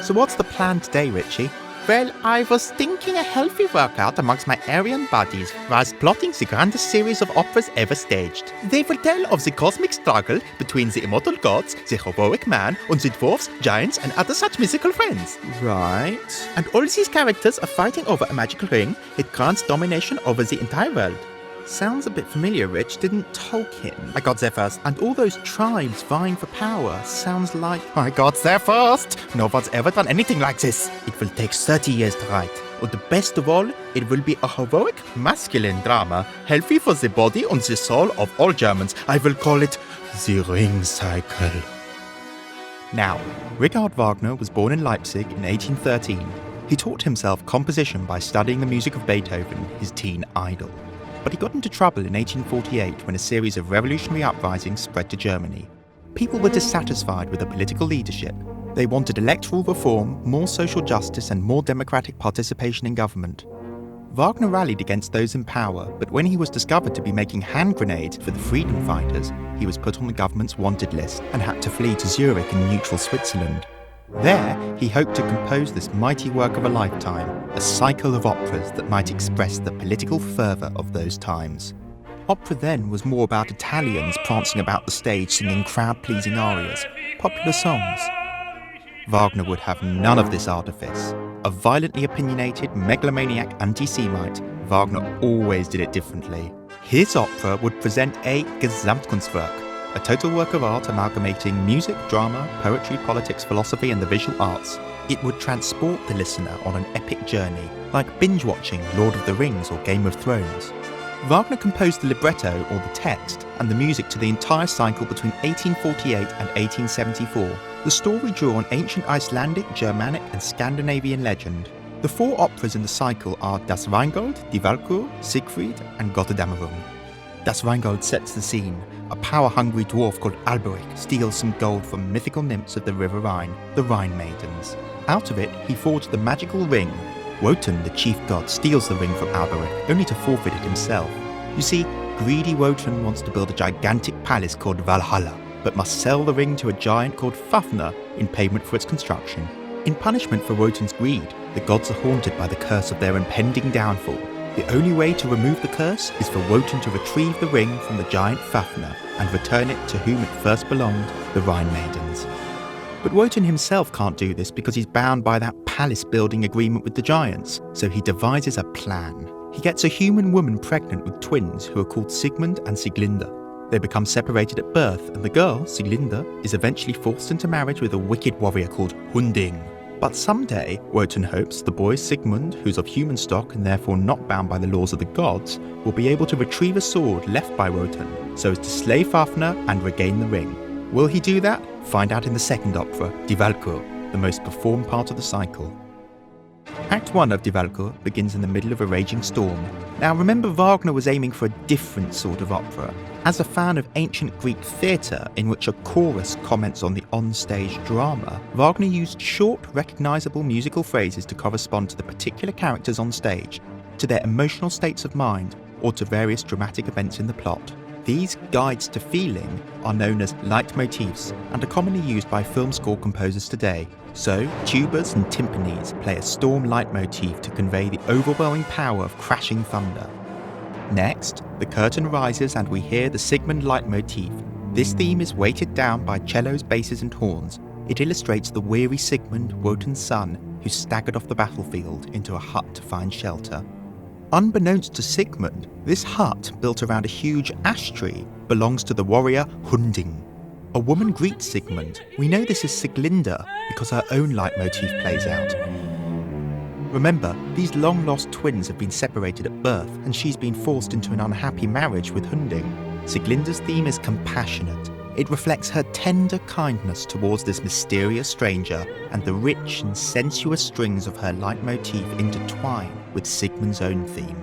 So what's the plan today, Richie? Well, I was thinking a healthy workout amongst my Aryan buddies whilst plotting the grandest series of operas ever staged. They will tell of the cosmic struggle between the immortal gods, the heroic man, and the dwarfs, giants, and other such mythical friends. Right. And all these characters are fighting over a magical ring. It grants domination over the entire world. Sounds a bit familiar, Rich. Didn't Tolkien? I got there first. And all those tribes vying for power sounds like I got there first. No one's ever done anything like this. It will take 30 years to write. Or the best of all, it will be a heroic, masculine drama, healthy for the body and the soul of all Germans. I will call it the Ring Cycle. Now, Richard Wagner was born in Leipzig in 1813. He taught himself composition by studying the music of Beethoven, his teen idol. But he got into trouble in 1848 when a series of revolutionary uprisings spread to Germany. People were dissatisfied with the political leadership. They wanted electoral reform, more social justice, and more democratic participation in government. Wagner rallied against those in power, but when he was discovered to be making hand grenades for the freedom fighters, he was put on the government's wanted list and had to flee to Zurich in neutral Switzerland. There, he hoped to compose this mighty work of a lifetime, a cycle of operas that might express the political fervour of those times. Opera then was more about Italians prancing about the stage singing crowd-pleasing arias, popular songs. Wagner would have none of this artifice. A violently opinionated, megalomaniac anti-Semite, Wagner always did it differently. His opera would present a Gesamtkunstwerk, a total work of art amalgamating music, drama, poetry, politics, philosophy, and the visual arts. It would transport the listener on an epic journey, like binge-watching Lord of the Rings or Game of Thrones. Wagner composed the libretto, or the text, and the music to the entire cycle between 1848 and 1874. The story drew on ancient Icelandic, Germanic, and Scandinavian legend. The 4 operas in the cycle are Das Rheingold, Die Walkure, Siegfried, and Gotterdammerung. Das Rheingold sets the scene. A power-hungry dwarf called Alberic steals some gold from mythical nymphs of the River Rhine, the Rhine Maidens. Out of it, he forged the magical ring. Wotan, the chief god, steals the ring from Alberic, only to forfeit it himself. You see, greedy Wotan wants to build a gigantic palace called Valhalla, but must sell the ring to a giant called Fafnir in payment for its construction. In punishment for Wotan's greed, the gods are haunted by the curse of their impending downfall. The only way to remove the curse is for Wotan to retrieve the ring from the giant Fafnir and return it to whom it first belonged, the Rhine Maidens. But Wotan himself can't do this because he's bound by that palace-building agreement with the giants, so he devises a plan. He gets a human woman pregnant with twins who are called Sigmund and Sieglinde. They become separated at birth, and the girl, Sieglinde, is eventually forced into marriage with a wicked warrior called Hunding. But someday, Wotan hopes the boy Sigmund, who's of human stock and therefore not bound by the laws of the gods, will be able to retrieve a sword left by Wotan, so as to slay Fafnir and regain the ring. Will he do that? Find out in the second opera, Die Walkure, the most performed part of the cycle. Act 1 of Die Walkure begins in the middle of a raging storm. Now remember, Wagner was aiming for a different sort of opera. As a fan of ancient Greek theatre, in which a chorus comments on the on-stage drama, Wagner used short, recognisable musical phrases to correspond to the particular characters on stage, to their emotional states of mind, or to various dramatic events in the plot. These guides to feeling are known as Light Motifs and are commonly used by film score composers today. So, tubas and timpanis play a storm leitmotif to convey the overwhelming power of crashing thunder. Next, the curtain rises and we hear the Sigmund leitmotif. This theme is weighted down by cellos, basses and horns. It illustrates the weary Sigmund, Wotan's son, who staggered off the battlefield into a hut to find shelter. Unbeknownst to Sigmund, this hut, built around a huge ash tree, belongs to the warrior Hunding. A woman greets Sigmund. We know this is Sieglinde because her own leitmotif plays out. Remember, these long-lost twins have been separated at birth, and she's been forced into an unhappy marriage with Hunding. Sieglinde's theme is compassionate. It reflects her tender kindness towards this mysterious stranger, and the rich and sensuous strings of her leitmotif intertwine with Sigmund's own theme.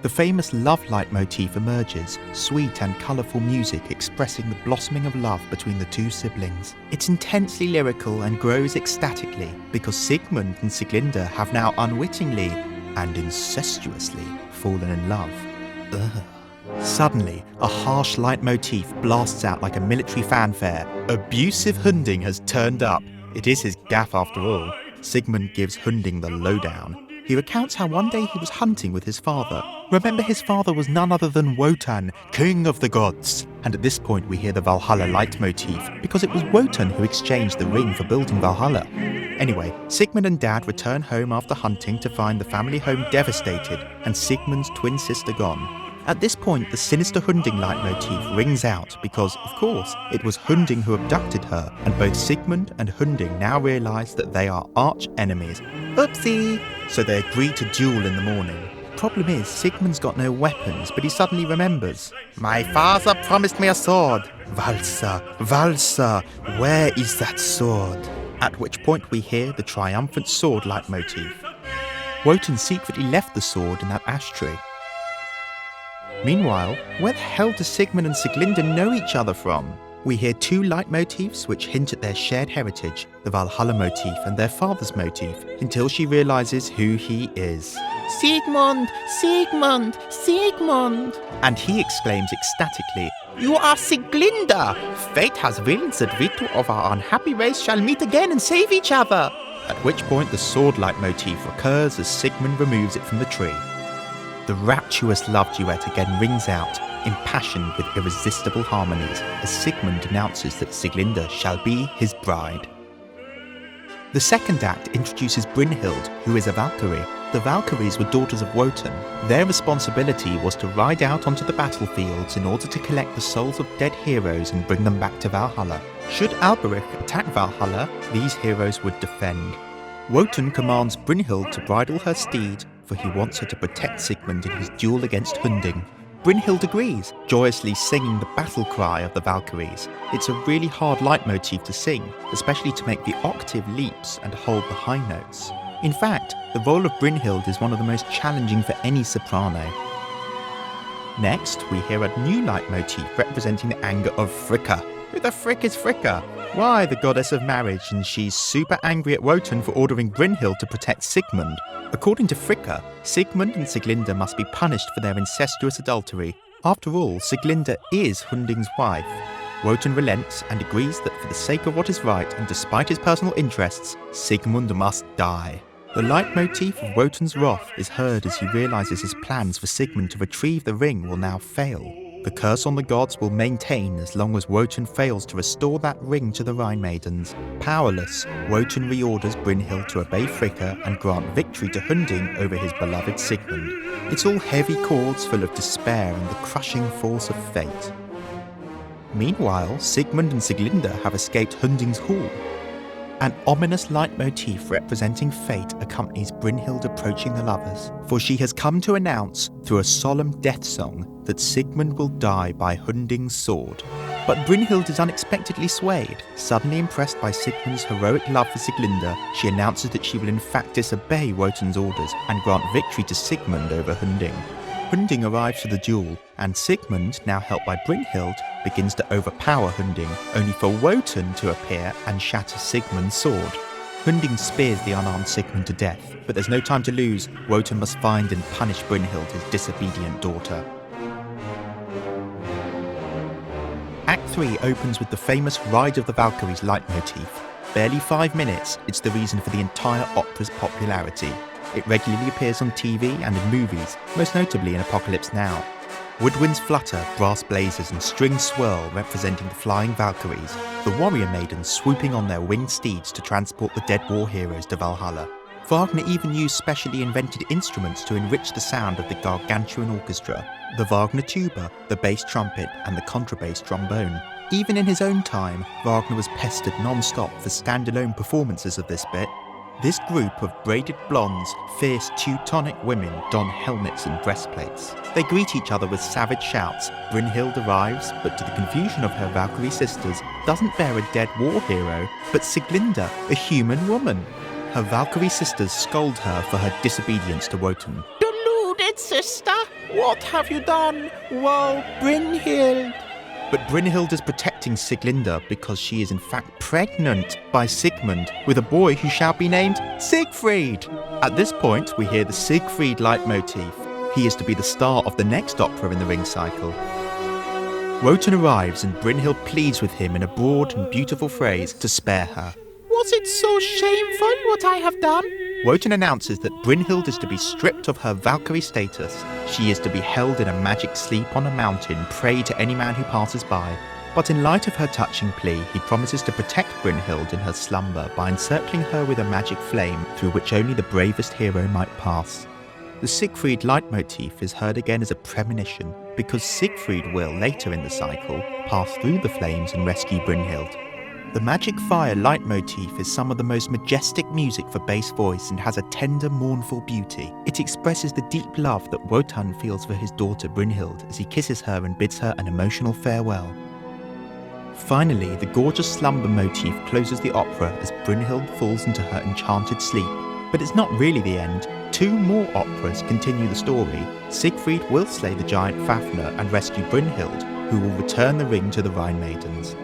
The famous love leitmotif emerges, sweet and colourful music expressing the blossoming of love between the two siblings. It's intensely lyrical and grows ecstatically because Sigmund and Sieglinde have now unwittingly and incestuously fallen in love. Ugh. Suddenly, a harsh leitmotif blasts out like a military fanfare. Abusive Hunding has turned up. It is his gaff after all. Sigmund gives Hunding the lowdown. He recounts how one day he was hunting with his father. Remember, his father was none other than Wotan, king of the gods. And at this point we hear the Valhalla Light Motif, because it was Wotan who exchanged the ring for building Valhalla. Anyway, Sigmund and Dad return home after hunting to find the family home devastated and Sigmund's twin sister gone. At this point, the sinister Hunding leitmotif rings out because, of course, it was Hunding who abducted her, and both Sigmund and Hunding now realise that they are arch enemies. Oopsie! So they agree to duel in the morning. Problem is, Sigmund's got no weapons, but he suddenly remembers. My father promised me a sword. Valsa, where is that sword? At which point we hear the triumphant sword leitmotif. Wotan secretly left the sword in that ashtray. Meanwhile, where the hell do Sigmund and Sieglinde know each other from? We hear two leitmotifs which hint at their shared heritage, the Valhalla motif and their father's motif, until she realises who he is. Sigmund! Sigmund! Sigmund! And he exclaims ecstatically, You are Sieglinde! Fate has willed that we two of our unhappy race shall meet again and save each other! At which point the sword leitmotif recurs as Sigmund removes it from the tree. The rapturous love duet again rings out, impassioned with irresistible harmonies, as Sigmund announces that Sieglinde shall be his bride. The second act introduces Brynhild, who is a Valkyrie. The Valkyries were daughters of Wotan. Their responsibility was to ride out onto the battlefields in order to collect the souls of dead heroes and bring them back to Valhalla. Should Alberich attack Valhalla, these heroes would defend. Wotan commands Brynhild to bridle her steed, for he wants her to protect Sigmund in his duel against Hunding. Brynhild agrees, joyously singing the battle cry of the Valkyries. It's a really hard leitmotif to sing, especially to make the octave leaps and hold the high notes. In fact, the role of Brynhild is one of the most challenging for any soprano. Next, we hear a new leitmotif representing the anger of Fricka. Who the frick is Fricka? Why, the goddess of marriage, and she's super angry at Wotan for ordering Brynhild to protect Sigmund. According to Fricka, Sigmund and Sieglinde must be punished for their incestuous adultery. After all, Sieglinde is Hunding's wife. Wotan relents and agrees that for the sake of what is right and despite his personal interests, Sigmund must die. The leitmotif of Wotan's wrath is heard as he realises his plans for Sigmund to retrieve the ring will now fail. The curse on the gods will maintain as long as Wotan fails to restore that ring to the Rhine maidens. Powerless, Wotan reorders Brynhild to obey Fricka and grant victory to Hunding over his beloved Sigmund. It's all heavy chords full of despair and the crushing force of fate. Meanwhile, Sigmund and Sieglinde have escaped Hunding's hall. An ominous leitmotif representing fate accompanies Brynhild approaching the lovers, for she has come to announce, through a solemn death song, that Sigmund will die by Hunding's sword. But Brynhild is unexpectedly swayed. Suddenly impressed by Sigmund's heroic love for Sieglinde, she announces that she will in fact disobey Wotan's orders and grant victory to Sigmund over Hunding. Hunding arrives for the duel, and Sigmund, now helped by Brynhild, begins to overpower Hunding, only for Wotan to appear and shatter Sigmund's sword. Hunding spears the unarmed Sigmund to death, but there's no time to lose. Wotan must find and punish Brynhild, his disobedient daughter. Act 3 opens with the famous Ride of the Valkyries leitmotif. Barely 5 minutes, it's the reason for the entire opera's popularity. It regularly appears on TV and in movies, most notably in Apocalypse Now. Woodwinds flutter, brass blazes and strings swirl representing the flying Valkyries, the warrior maidens swooping on their winged steeds to transport the dead war heroes to Valhalla. Wagner even used specially invented instruments to enrich the sound of the gargantuan orchestra, the Wagner tuba, the bass trumpet and the contrabass trombone. Even in his own time, Wagner was pestered non-stop for standalone performances of this bit. This group of braided blondes, fierce Teutonic women don helmets and breastplates. They greet each other with savage shouts. Brynhild arrives, but to the confusion of her Valkyrie sisters, doesn't bear a dead war hero, but Sieglinde, a human woman. Her Valkyrie sisters scold her for her disobedience to Wotan. Deluded sister, what have you done? Woe, Brynhild! But Brynhild is protecting Sieglinde because she is in fact pregnant by Sigmund with a boy who shall be named Siegfried. At this point, we hear the Siegfried leitmotif. He is to be the star of the next opera in the Ring cycle. Wotan arrives and Brynhild pleads with him in a broad and beautiful phrase to spare her. Was it so shameful what I have done? Wotan announces that Brynhild is to be stripped of her Valkyrie status. She is to be held in a magic sleep on a mountain, prey to any man who passes by. But in light of her touching plea, he promises to protect Brynhild in her slumber by encircling her with a magic flame through which only the bravest hero might pass. The Siegfried Light Motif is heard again as a premonition, because Siegfried will, later in the cycle, pass through the flames and rescue Brynhild. The Magic Fire Light Motif is some of the most majestic music for bass voice and has a tender, mournful beauty. It expresses the deep love that Wotan feels for his daughter Brynhild as he kisses her and bids her an emotional farewell. Finally, the gorgeous slumber motif closes the opera as Brynhild falls into her enchanted sleep. But it's not really the end. 2 more operas continue the story. Siegfried will slay the giant Fafnir and rescue Brynhild, who will return the ring to the Rhine maidens.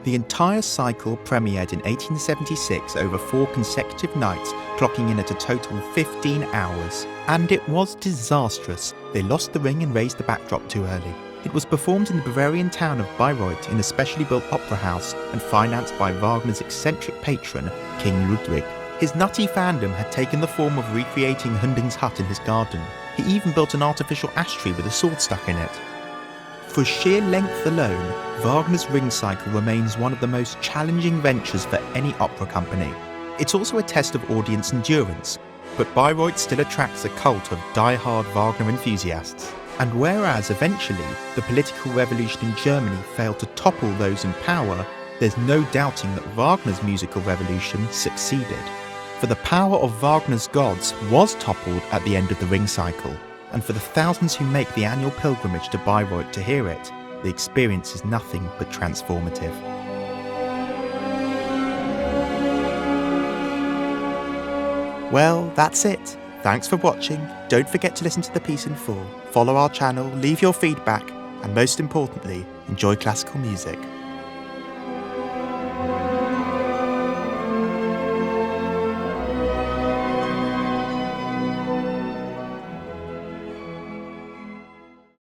The entire cycle premiered in 1876 over 4 consecutive nights, clocking in at a total of 15 hours. And it was disastrous. They lost the ring and raised the backdrop too early. It was performed in the Bavarian town of Bayreuth in a specially built opera house and financed by Wagner's eccentric patron, King Ludwig. His nutty fandom had taken the form of recreating Hunding's hut in his garden. He even built an artificial ash tree with a sword stuck in it. For sheer length alone, Wagner's Ring Cycle remains one of the most challenging ventures for any opera company. It's also a test of audience endurance, but Bayreuth still attracts a cult of die-hard Wagner enthusiasts. And whereas eventually the political revolution in Germany failed to topple those in power, there's no doubting that Wagner's musical revolution succeeded. For the power of Wagner's gods was toppled at the end of the Ring Cycle, and for the thousands who make the annual pilgrimage to Bayreuth to hear it, the experience is nothing but transformative. Well, that's it. Thanks for watching. Don't forget to listen to the piece in full, follow our channel, leave your feedback, and most importantly, enjoy classical music.